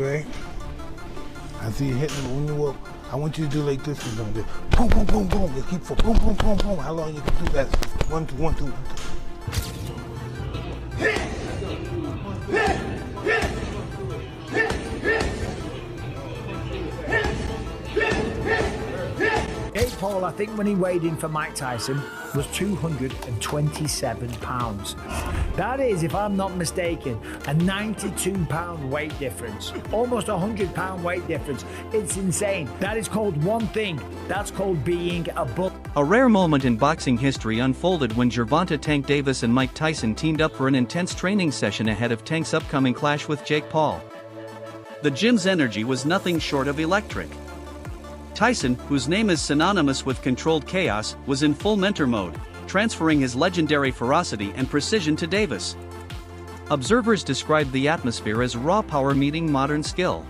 right? I see you hitting them when you walk. I want you to do like this. You're gonna do boom, boom, boom, boom. You keep for boom, boom, boom, boom. How long you can do that? 1, 2, 1, 2, 1, 2. Jake Paul, I think when he weighed in for Mike Tyson, was 227 pounds. That is, if I'm not mistaken, a 92-pound weight difference. Almost a 100-pound weight difference. It's insane. That is called one thing. That's called being a bull. A rare moment in boxing history unfolded when Gervonta Tank Davis and Mike Tyson teamed up for an intense training session ahead of Tank's upcoming clash with Jake Paul. The gym's energy was nothing short of electric. Tyson, whose name is synonymous with controlled chaos, was in full mentor mode, transferring his legendary ferocity and precision to Davis. Observers described the atmosphere as raw power meeting modern skill.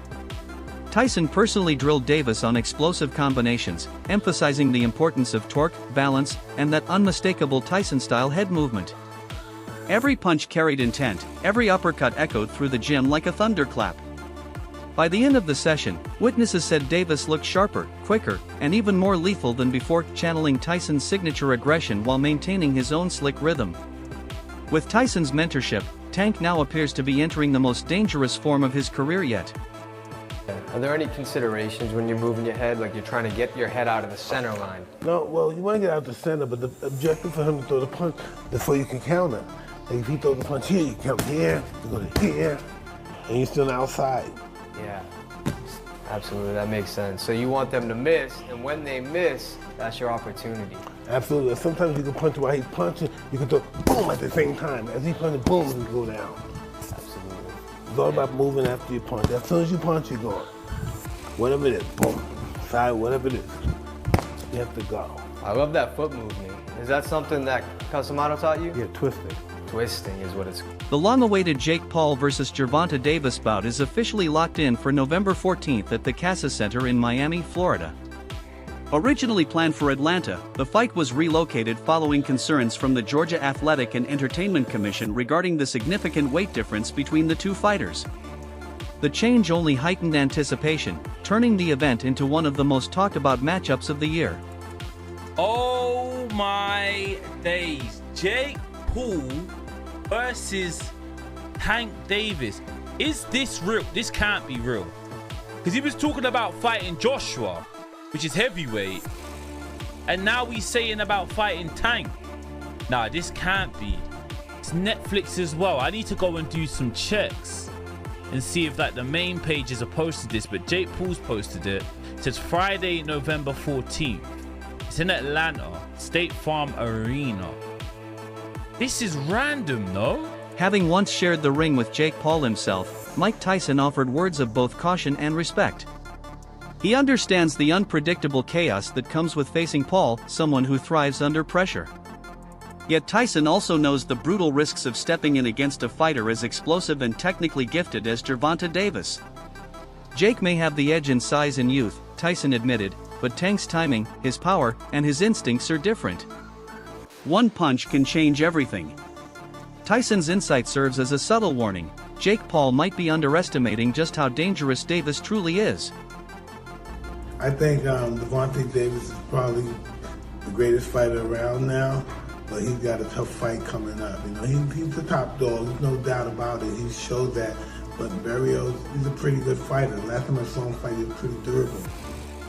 Tyson personally drilled Davis on explosive combinations, emphasizing the importance of torque, balance, and that unmistakable Tyson-style head movement. Every punch carried intent, every uppercut echoed through the gym like a thunderclap. By the end of the session, witnesses said Davis looked sharper, quicker, and even more lethal than before, channeling Tyson's signature aggression while maintaining his own slick rhythm. With Tyson's mentorship, Tank now appears to be entering the most dangerous form of his career yet. Are there any considerations when you're moving your head, like you're trying to get your head out of the center line? No, well, you want to get out the center, but the objective for him to throw the punch before you can counter. Like if he throws the punch here, you count here, you go to here, and you're still on the outside. Yeah, absolutely, that makes sense. So you want them to miss, and when they miss, that's your opportunity. Absolutely. Sometimes you can punch while he's punching, you can throw boom at the same time. As he punches, boom, you go down. Absolutely. It's all about moving after you punch. As soon as you punch, you're going. Whatever it is, boom, side, whatever it is, you have to go. I love that foot movement. Is that something that Casamado taught you? Yeah, twisting. Twisting is what it's called. The long-awaited Jake Paul vs. Gervonta Davis bout is officially locked in for November 14th at the Casa Center in Miami, Florida. Originally planned for Atlanta, the fight was relocated following concerns from the Georgia Athletic and Entertainment Commission regarding the significant weight difference between the two fighters. The change only heightened anticipation, turning the event into one of the most talked-about matchups of the year. Oh my days. Jake Paul versus Tank Davis. Is this real? This can't be real. Because he was talking about fighting Joshua, which is heavyweight, and now he's saying about fighting Tank. Nah, this can't be. It's Netflix as well. I need to go and do some checks and see if like the main pages have posted this, but Jake Paul's posted it. It says Friday, November 14th. It's in Atlanta, State Farm Arena. This is random, no? Having once shared the ring with Jake Paul himself, Mike Tyson offered words of both caution and respect. He understands the unpredictable chaos that comes with facing Paul, someone who thrives under pressure. Yet Tyson also knows the brutal risks of stepping in against a fighter as explosive and technically gifted as Gervonta Davis. Jake may have the edge in size and youth, Tyson admitted, but Tank's timing, his power, and his instincts are different. One punch can change everything. Tyson's insight serves as a subtle warning. Jake Paul might be underestimating just how dangerous Davis truly is. I think Gervonta Davis is probably the greatest fighter around now, but he's got a tough fight coming up. You know, he's the top dog, there's no doubt about it. He showed that, but Barrios, he's a pretty good fighter. Last time I saw him fight, he was pretty durable.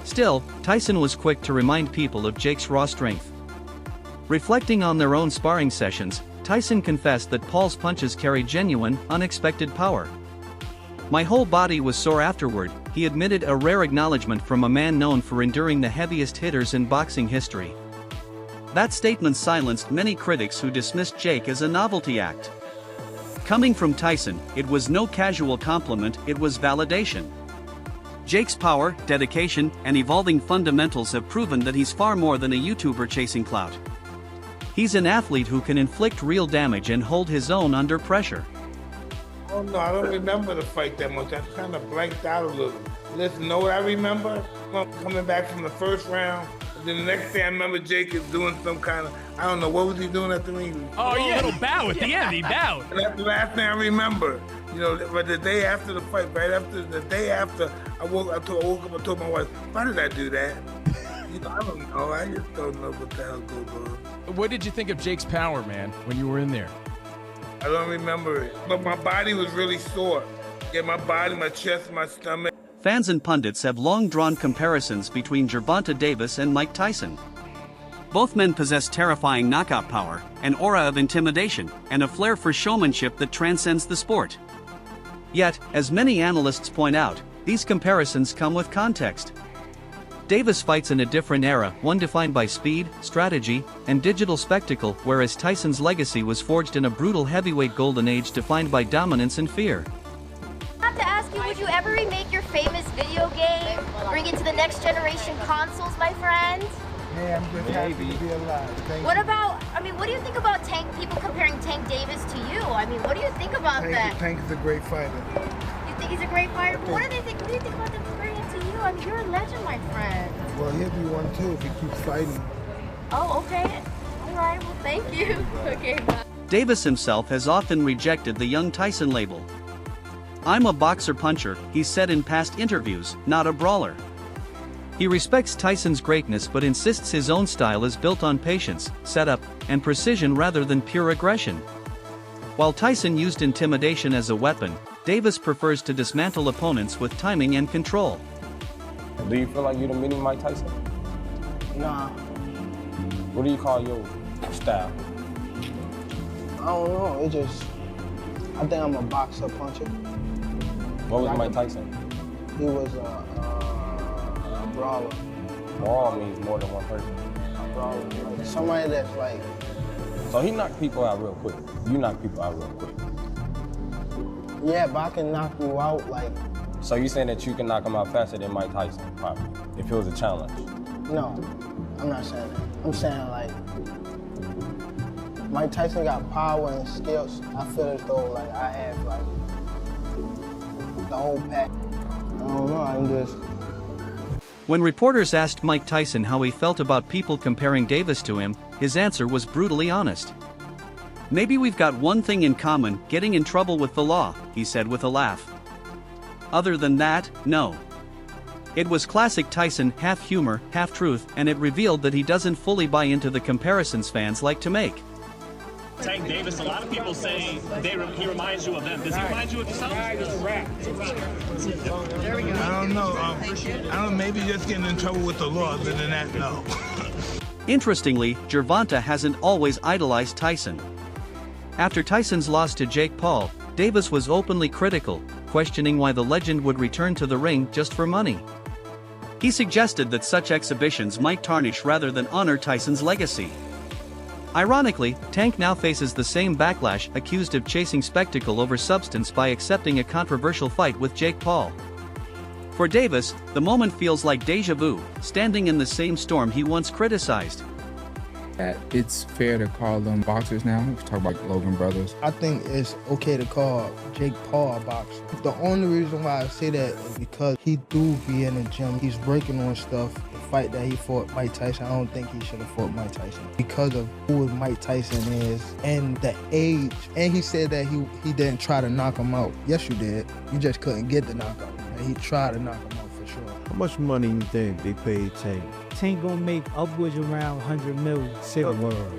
Still, Tyson was quick to remind people of Jake's raw strength. Reflecting on their own sparring sessions, Tyson confessed that Paul's punches carry genuine, unexpected power. "My whole body was sore afterward," he admitted, a rare acknowledgement from a man known for enduring the heaviest hitters in boxing history. That statement silenced many critics who dismissed Jake as a novelty act. Coming from Tyson, it was no casual compliment, it was validation. Jake's power, dedication, and evolving fundamentals have proven that he's far more than a YouTuber chasing clout. He's an athlete who can inflict real damage and hold his own under pressure. Oh no, I don't remember the fight that much. I kind of blanked out a little. Listen, know what I remember? Coming back from the first round. Then the next day I remember Jake is doing some kind of, I don't know, what was he doing at the ring? Oh yeah, a little bow at the end, he bowed. That's the last thing I remember. You know, but the day after the fight, the day after, I woke up and told my wife, why did I do that? You know, I don't know. I just don't know what the hell goes on. What did you think of Jake's power, man, when you were in there? I don't remember it, but my body was really sore. Yeah, my body, my chest, my stomach. Fans and pundits have long drawn comparisons between Gervonta Davis and Mike Tyson. Both men possess terrifying knockout power, an aura of intimidation, and a flair for showmanship that transcends the sport. Yet, as many analysts point out, these comparisons come with context. Davis fights in a different era, one defined by speed, strategy, and digital spectacle, whereas Tyson's legacy was forged in a brutal heavyweight golden age defined by dominance and fear. I have to ask you, would you ever remake your famous video game? Bring it to the next generation consoles, my friend? Hey, I'm just happy to be alive. Thank What you. about, I mean, what do you think about people comparing Tank Davis to you? I mean, what do you think about that? Tank is a great fighter. You think he's a great fighter? But what do you think about them comparing him to you? I mean, you're a legend, my friend. Well, he'll be one too if he keeps fighting. Oh, okay. All right, well, thank you. Okay, bye. Davis himself has often rejected the young Tyson label. "I'm a boxer-puncher," he said in past interviews, not a brawler. He respects Tyson's greatness but insists his own style is built on patience, setup, and precision rather than pure aggression. While Tyson used intimidation as a weapon, Davis prefers to dismantle opponents with timing and control. Do you feel like you're the mini Mike Tyson? Nah, What do you call your style? I don't know. I think I'm a boxer puncher. What was Mike Tyson? He was a brawler. Brawl means more than one person. A brawler. Like somebody that's like, So he knocked people out real quick. You knock people out real quick. yeah, but I can knock you out like, So you saying that you can knock him out faster than Mike Tyson, probably, if it was a challenge? no, I'm not saying that. I'm saying like, Mike Tyson got power and skills. I feel as though like I have like the whole pack. I don't know, I'm just, When reporters asked Mike Tyson how he felt about people comparing Davis to him, his answer was brutally honest. "Maybe we've got one thing in common, getting in trouble with the law," he said with a laugh. Other than that, no. It was classic Tyson, half humor, half truth, and it revealed that he doesn't fully buy into the comparisons fans like to make. Tank Davis, a lot of people say he reminds you of them. Does he remind you of yourself? I don't know. Maybe just getting in trouble with the law, but than that, no. Interestingly, Gervonta hasn't always idolized Tyson. After Tyson's loss to Jake Paul, Davis was openly critical, questioning why the legend would return to the ring just for money. He suggested that such exhibitions might tarnish rather than honor Tyson's legacy. Ironically, Tank now faces the same backlash, accused of chasing spectacle over substance by accepting a controversial fight with Jake Paul. For Davis, the moment feels like déjà vu, standing in the same storm he once criticized. It's fair to call them boxers now. We talk about Logan Brothers. I think it's okay to call Jake Paul a boxer. The only reason why I say that is because he do be in the gym. He's breaking on stuff. The fight that he fought Mike Tyson, I don't think he should have fought Mike Tyson because of who Mike Tyson is and the age. And he said that he didn't try to knock him out. Yes, you did. You just couldn't get the knockout. And he tried to knock him out for sure. How much money you think they paid Tank? Tank gonna make upwards around 100 million.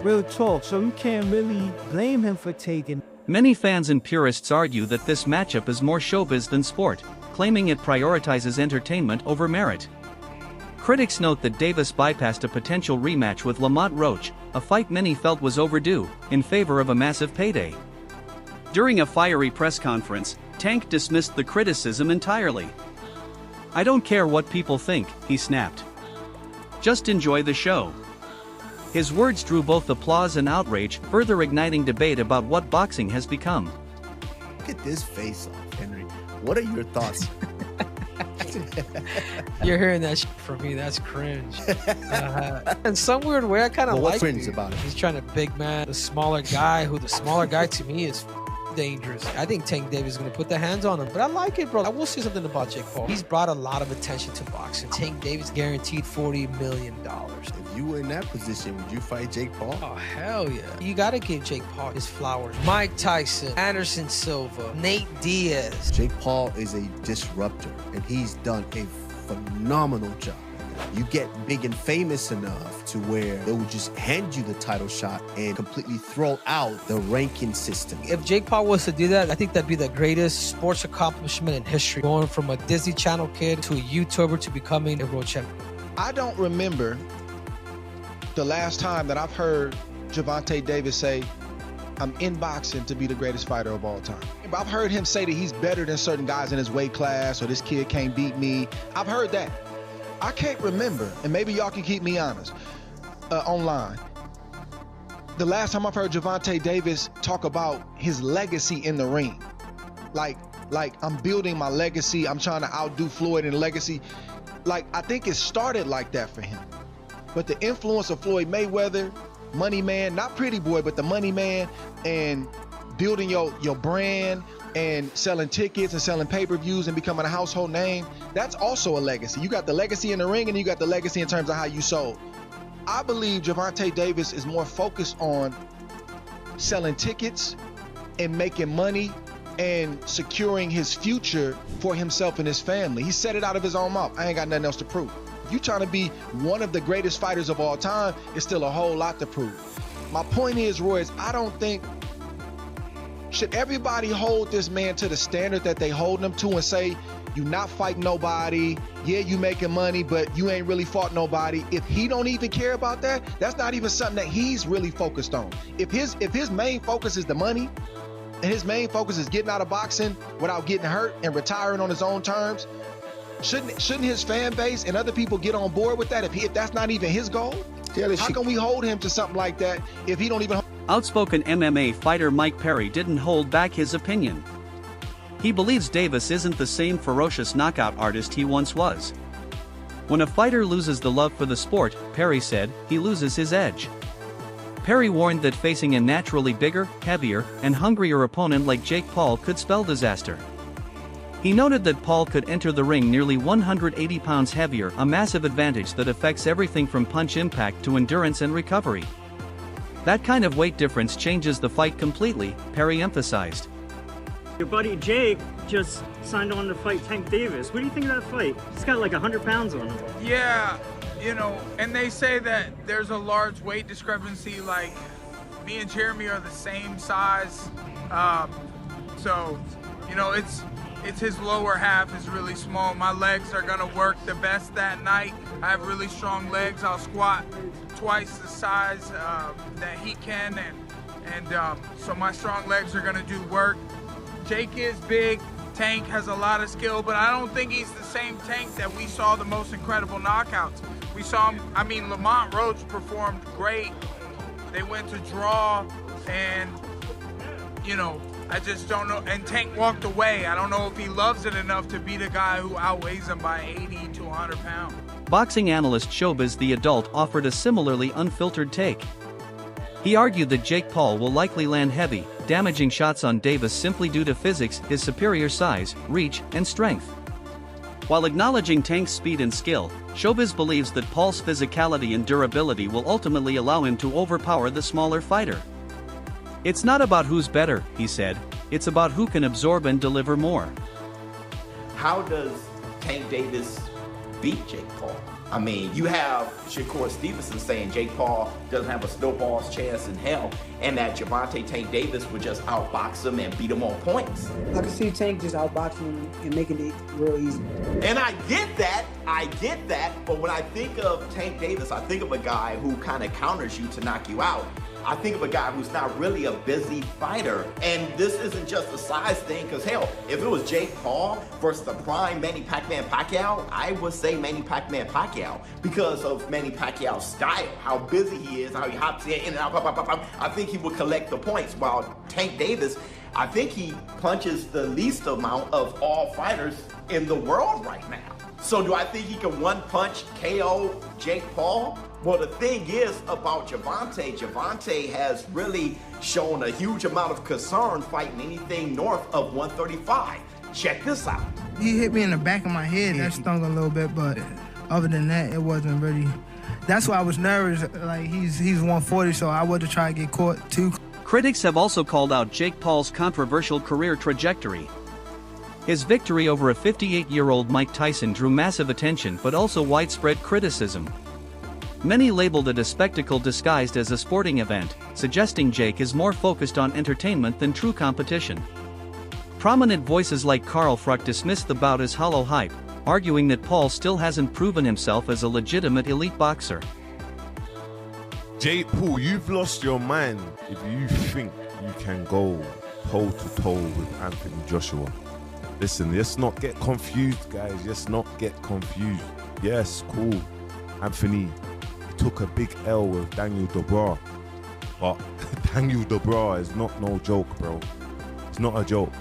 Real talk, so you can't really blame him for taking. Many fans and purists argue that this matchup is more showbiz than sport, claiming it prioritizes entertainment over merit. Critics note that Davis bypassed a potential rematch with Lamont Roach, a fight many felt was overdue, in favor of a massive payday. During a fiery press conference, Tank dismissed the criticism entirely. "I don't care what people think," he snapped. "Just enjoy the show." His words drew both applause and outrage, further igniting debate about what boxing has become. Look at this face off, Henry. What are your thoughts? You're hearing that shit from me. That's cringe. In some weird way, I kind of like cringe it. about it? He's trying to big man the smaller guy, who the smaller guy to me is dangerous. I think Tank Davis is going to put the hands on him, but I like it, bro. I will say something about Jake Paul. He's brought a lot of attention to boxing. Tank Davis guaranteed $40 million. If you were in that position, would you fight Jake Paul? Oh, hell yeah. You got to give Jake Paul his flowers. Mike Tyson, Anderson Silva, Nate Diaz. Jake Paul is a disruptor, and he's done a phenomenal job. You get big and famous enough to where they would just hand you the title shot and completely throw out the ranking system. If Jake Paul was to do that, I think that'd be the greatest sports accomplishment in history. Going from a Disney Channel kid to a YouTuber to becoming a world champion. I don't remember the last time that I've heard Gervonta Davis say, I'm in boxing to be the greatest fighter of all time. I've heard him say that he's better than certain guys in his weight class, or this kid can't beat me. I've heard that. I can't remember, and maybe y'all can keep me honest online. The last time I've heard Gervonta Davis talk about his legacy in the ring. Like I'm building my legacy. I'm trying to outdo Floyd in legacy. Like, I think it started like that for him. But the influence of Floyd Mayweather, Money Man, not Pretty Boy, but the Money Man, and building your brand and selling tickets and selling pay-per-views and becoming a household name, that's also a legacy. You got the legacy in the ring, and you got the legacy in terms of how you sold. I believe Gervonta Davis is more focused on selling tickets and making money and securing his future for himself and his family. He said it out of his own mouth. I ain't got nothing else to prove. If you're trying to be one of the greatest fighters of all time, it's still a whole lot to prove. My point is, Roy, I don't think, should everybody hold this man to the standard that they hold him to and say, you not fighting nobody, yeah, you making money, but you ain't really fought nobody. If he don't even care about that, that's not even something that he's really focused on. If his main focus is the money, and his main focus is getting out of boxing without getting hurt and retiring on his own terms, shouldn't his fan base and other people get on board with that if that's not even his goal? How can we hold him to something like that if he don't even... Outspoken MMA fighter Mike Perry didn't hold back his opinion. He believes Davis isn't the same ferocious knockout artist he once was. When a fighter loses the love for the sport, Perry said, he loses his edge. Perry warned that facing a naturally bigger, heavier, and hungrier opponent like Jake Paul could spell disaster. He noted that Paul could enter the ring nearly 180 pounds heavier, a massive advantage that affects everything from punch impact to endurance and recovery. That kind of weight difference changes the fight completely, Perry emphasized. Your buddy Jake just signed on to fight Tank Davis. What do you think of that fight? He's got like 100 pounds on him. Yeah, you know, and they say that there's a large weight discrepancy, like me and Jeremy are the same size. So, you know, it's his lower half is really small. My legs are gonna work the best that night. I have really strong legs. I'll squat twice the size that he can, and so my strong legs are gonna do work. Jake is big. Tank has a lot of skill, but I don't think he's the same Tank that we saw the most incredible knockouts. We saw him, I mean, Lamont Roach performed great. They went to draw, and, you know, I just don't know. And Tank walked away. I don't know if he loves it enough to beat a guy who outweighs him by 80 to 100 pounds. Boxing analyst Showbiz the Adult offered a similarly unfiltered take. He argued that Jake Paul will likely land heavy, damaging shots on Davis simply due to physics, his superior size, reach, and strength. While acknowledging Tank's speed and skill, Showbiz believes that Paul's physicality and durability will ultimately allow him to overpower the smaller fighter. It's not about who's better, he said, it's about who can absorb and deliver more. How does Tank Davis beat Jake Paul? I mean, you have Shakur Stevenson saying Jake Paul doesn't have a snowball's chance in hell, and that Gervonta Tank Davis would just outbox him and beat him on points. I can see Tank just outboxing him and making it real easy. And I get that, but when I think of Tank Davis, I think of a guy who kind of counters you to knock you out. I think of a guy who's not really a busy fighter. And this isn't just a size thing, because hell, if it was Jake Paul versus the prime Manny Pacquiao, I would say Manny Pacquiao because of Manny Pacquiao's style, how busy he is, how he hops in and out, I think he would collect the points. While Tank Davis, I think he punches the least amount of all fighters in the world right now. So do I think he can one punch KO Jake Paul? Well, the thing is about Gervonta has really shown a huge amount of concern fighting anything north of 135. Check this out. He hit me in the back of my head. That stung a little bit, but other than that, it wasn't really. That's why I was nervous. Like, he's 140, so I would have tried to get caught too. Critics have also called out Jake Paul's controversial career trajectory. His victory over a 58-year-old Mike Tyson drew massive attention but also widespread criticism. Many labeled it a spectacle disguised as a sporting event, suggesting Jake is more focused on entertainment than true competition. Prominent voices like Carl Fruck dismissed the bout as hollow hype, arguing that Paul still hasn't proven himself as a legitimate elite boxer. Jake Paul, you've lost your mind if you think you can go toe-to-toe with Anthony Joshua. Listen, let's not get confused, guys. Let's not get confused. Yes, cool. Anthony took a big L with Daniel Dubois. But Daniel Dubois is not no joke, bro. It's not a joke.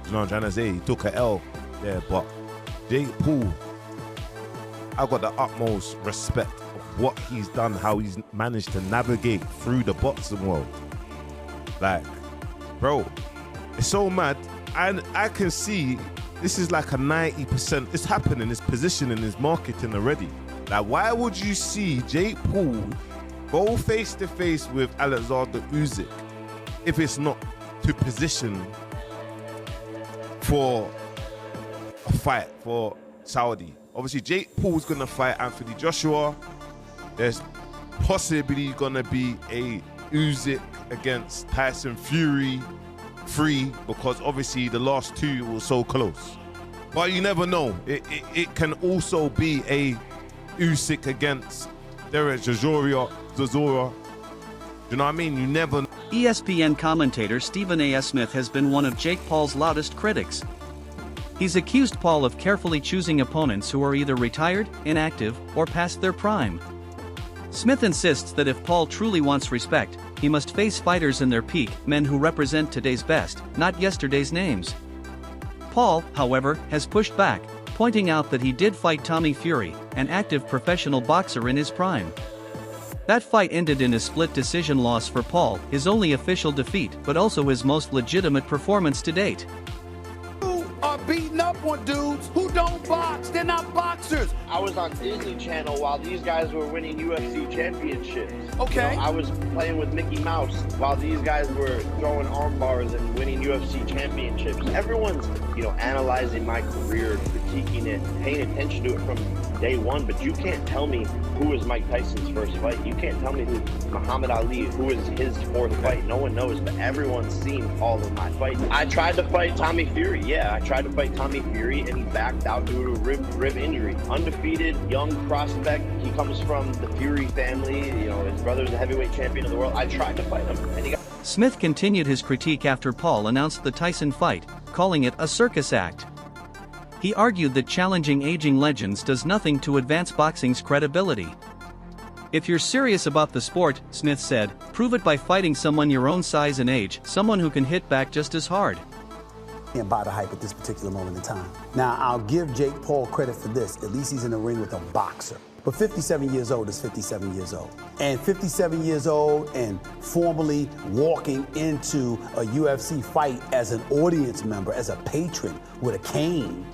You know what I'm trying to say? He took an L there, but Jake Paul, I got the utmost respect of what he's done, how he's managed to navigate through the boxing world. Like, bro, it's so mad. And I can see this is like a 90%. It's happening, it's positioning, it's marketing already. Like, why would you see Jake Paul go face to face with Alexander Usyk if it's not to position for a fight for Saudi? Obviously, Jake Paul's gonna fight Anthony Joshua. There's possibly gonna be a Usyk against Tyson Fury 3, because obviously the last two were so close. But you never know. It can also be a Usyk against Derek Chisora. Do you know what I mean? You never know. ESPN commentator Stephen A. Smith has been one of Jake Paul's loudest critics. He's accused Paul of carefully choosing opponents who are either retired, inactive, or past their prime. Smith insists that if Paul truly wants respect, he must face fighters in their peak, men who represent today's best, not yesterday's names. Paul, however, has pushed back, pointing out that he did fight Tommy Fury, an active professional boxer in his prime. That fight ended in a split decision loss for Paul, his only official defeat, but also his most legitimate performance to date. Are beating up on dudes who don't box. They're not boxers. I was on Disney Channel while these guys were winning UFC championships. Okay. You know, I was playing with Mickey Mouse while these guys were throwing arm bars and winning UFC championships. Everyone's, analyzing my career, critiquing it, paying attention to it from day one, but you can't tell me who was Mike Tyson's first fight. You can't tell me who Muhammad Ali, who was his fourth fight. No one knows, but everyone's seen all of my fights. I tried to fight Tommy Fury. Yeah, I tried to fight Tommy Fury, and he backed out due to a rib injury. Undefeated, young prospect. He comes from the Fury family. His brother's a heavyweight champion of the world. I tried to fight him, and he got... Smith continued his critique after Paul announced the Tyson fight, calling it a circus act. He argued that challenging aging legends does nothing to advance boxing's credibility. If you're serious about the sport, Smith said, prove it by fighting someone your own size and age, someone who can hit back just as hard. Can't buy the hype at this particular moment in time. Now, I'll give Jake Paul credit for this. At least he's in the ring with a boxer. But 57 years old is 57 years old. And 57 years old and formally walking into a UFC fight as an audience member, as a patron with a cane,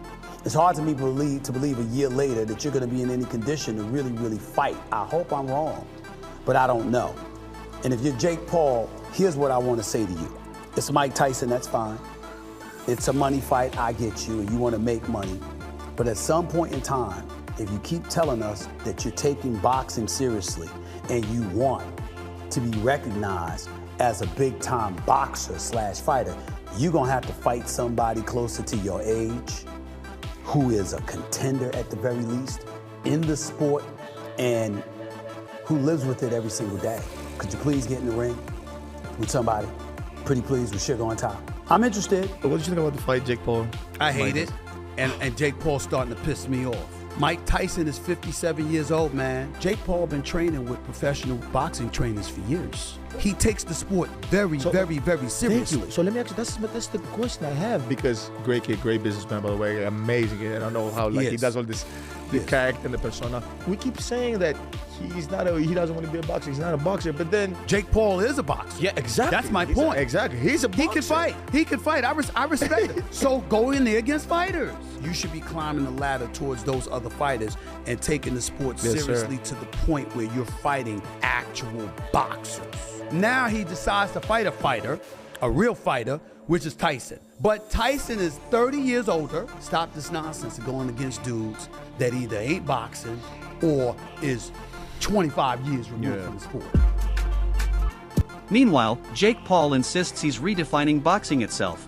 it's hard to me believe a year later that you're going to be in any condition to really, really fight. I hope I'm wrong, but I don't know. And if you're Jake Paul, here's what I want to say to you. It's Mike Tyson, that's fine. It's a money fight, I get you, and you want to make money. But at some point in time, if you keep telling us that you're taking boxing seriously and you want to be recognized as a big-time boxer / fighter, you're going to have to fight somebody closer to your age, who is a contender at the very least in the sport and who lives with it every single day. Could you please get in the ring with somebody? Pretty please, with sugar on top. I'm interested. What did you think about the fight, Jake Paul? I hate it, and Jake Paul's starting to piss me off. Mike Tyson is 57 years old, man. Jake Paul been training with professional boxing trainers for years. He takes the sport very seriously. So let me ask you, that's the question I have. Because great kid, great businessman, by the way, amazing. And I don't know how he does all this the character and the persona. We keep saying that he doesn't want to be a boxer. He's not a boxer, but then Jake Paul is a boxer. Yeah, exactly. That's my point. Exactly. He's a boxer. He can fight. He can fight. I respect it. So go in there against fighters. You should be climbing the ladder towards those other fighters and taking the sport seriously to the point where you're fighting actual boxers. Now he decides to fight a fighter, a real fighter, which is Tyson. But Tyson is 30 years older. Stop this nonsense of going against dudes that either ain't boxing or is 25 years removed from the sport. Meanwhile, Jake Paul insists he's redefining boxing itself.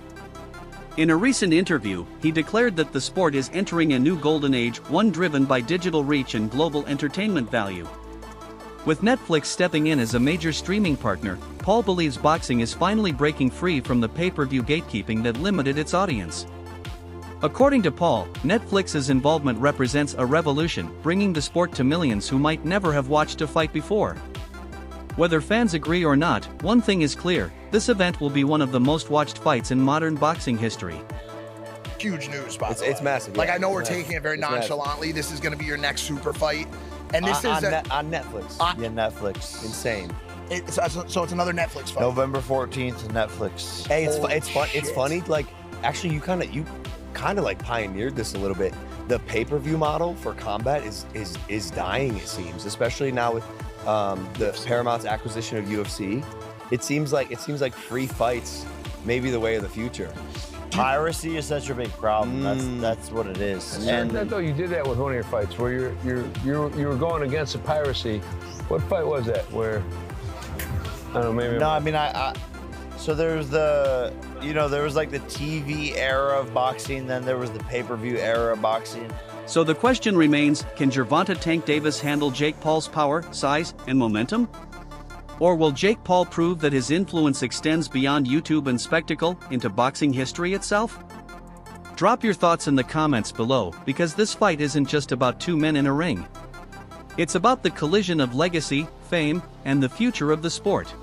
In a recent interview, he declared that the sport is entering a new golden age, one driven by digital reach and global entertainment value. With Netflix stepping in as a major streaming partner, Paul believes boxing is finally breaking free from the pay-per-view gatekeeping that limited its audience. According to Paul, Netflix's involvement represents a revolution, bringing the sport to millions who might never have watched a fight before. Whether fans agree or not, one thing is clear: this event will be one of the most watched fights in modern boxing history. Huge news, by the way. It's massive. Like, yeah. I know we're taking it very nonchalantly. This is going to be your next super fight. And this is on Netflix. Yeah, Netflix. Insane. So it's another Netflix fight. November 14th, Netflix. Hey, it's fun. It's funny. Like, actually, you kind of like pioneered this a little bit. The pay-per-view model for combat is dying. It seems, especially now with the Paramount's acquisition of UFC. It seems like free fights may be the way of the future. Piracy is such a big problem. That's what it is. And I thought you did that with one of your fights where you were going against the piracy. What fight was that? Where I don't know, maybe. No, I mean so there's there was like the TV era of boxing, then there was the pay-per-view era of boxing. So the question remains, can Gervonta Tank Davis handle Jake Paul's power, size, and momentum? Or will Jake Paul prove that his influence extends beyond YouTube and spectacle into boxing history itself? Drop your thoughts in the comments below, because this fight isn't just about two men in a ring. It's about the collision of legacy, fame, and the future of the sport.